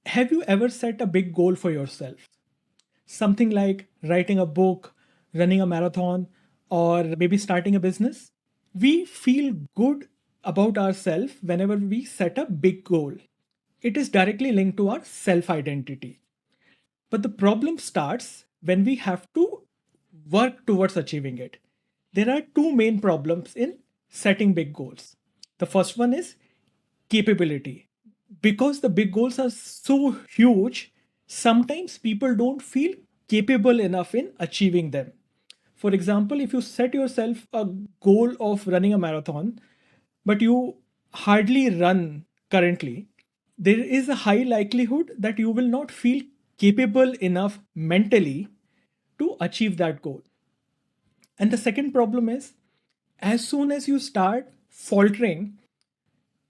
Have you ever set a big goal for yourself? Something like writing a book, running a marathon, or maybe starting a business? We feel good about ourselves whenever we set a big goal. It is directly linked to our self identity. But the problem starts when we have to work towards achieving it. There are two main problems in setting big goals. The first one is capability. Because the big goals are so huge, sometimes people don't feel capable enough in achieving them. For example, if you set yourself a goal of running a marathon, but you hardly run currently, there is a high likelihood that you will not feel capable enough mentally to achieve that goal. And the second problem is, as soon as you start faltering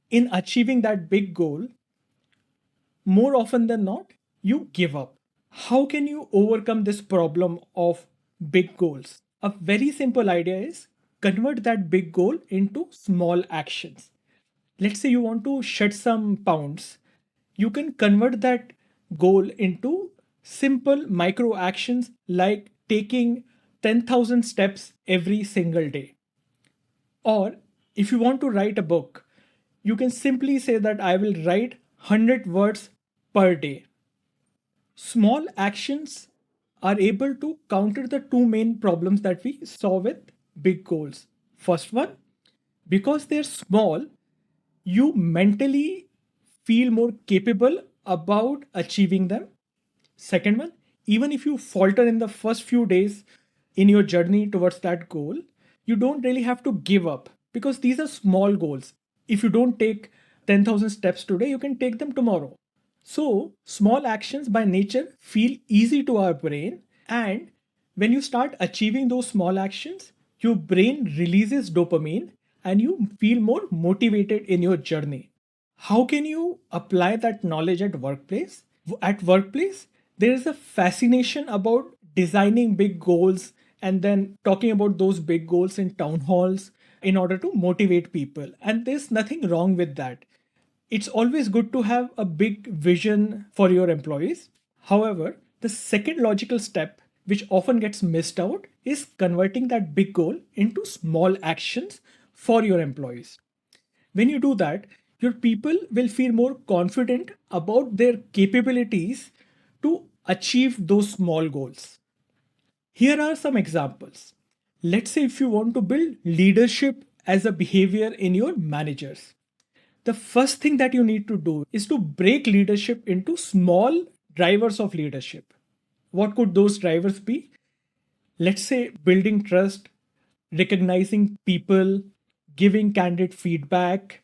in achieving that big goal, more often than not, you give up. How can you overcome this problem of big goals? A very simple idea is convert that big goal into small actions. Let's say you want to shed some pounds. You can convert that goal into simple micro actions like taking 10,000 steps every single day. Or if you want to write a book, you can simply say that I will write 100 words per day. Small actions are able to counter the two main problems that we saw with big goals. First one, because they're small, you mentally feel more capable about achieving them. Second one, even if you falter in the first few days in your journey towards that goal, you don't really have to give up because these are small goals. If you don't take 10,000 steps today, you can take them tomorrow. So, small actions by nature feel easy to our brain, and when you start achieving those small actions, your brain releases dopamine and you feel more motivated in your journey. How can you apply that knowledge at workplace? At workplace, there is a fascination about designing big goals and then talking about those big goals in town halls in order to motivate people. And there's nothing wrong with that. It's always good to have a big vision for your employees. However, the second logical step, which often gets missed out, is converting that big goal into small actions for your employees. When you do that, your people will feel more confident about their capabilities to achieve those small goals. Here are some examples. Let's say if you want to build leadership as a behavior in your managers, the first thing that you need to do is to break leadership into small drivers of leadership. What could those drivers be? Let's say building trust, recognizing people, giving candid feedback,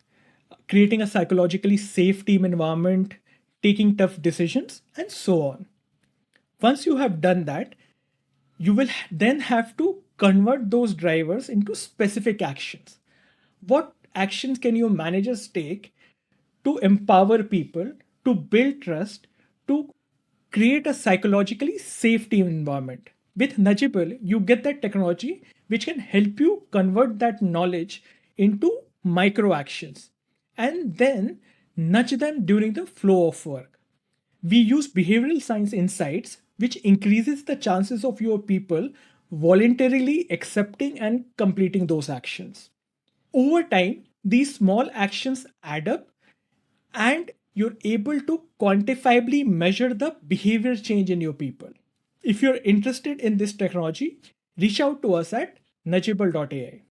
creating a psychologically safe team environment, taking tough decisions, and so on. Once you have done that, you will then have to convert those drivers into specific actions. What actions can your managers take to empower people, to build trust, to create a psychologically safe team environment? With Nudgeable, you get that technology which can help you convert that knowledge into micro actions and then nudge them during the flow of work. We use behavioral science insights, which increases the chances of your people voluntarily accepting and completing those actions. Over time, these small actions add up and you're able to quantifiably measure the behavior change in your people. If you're interested in this technology, reach out to us at nudgeable.ai.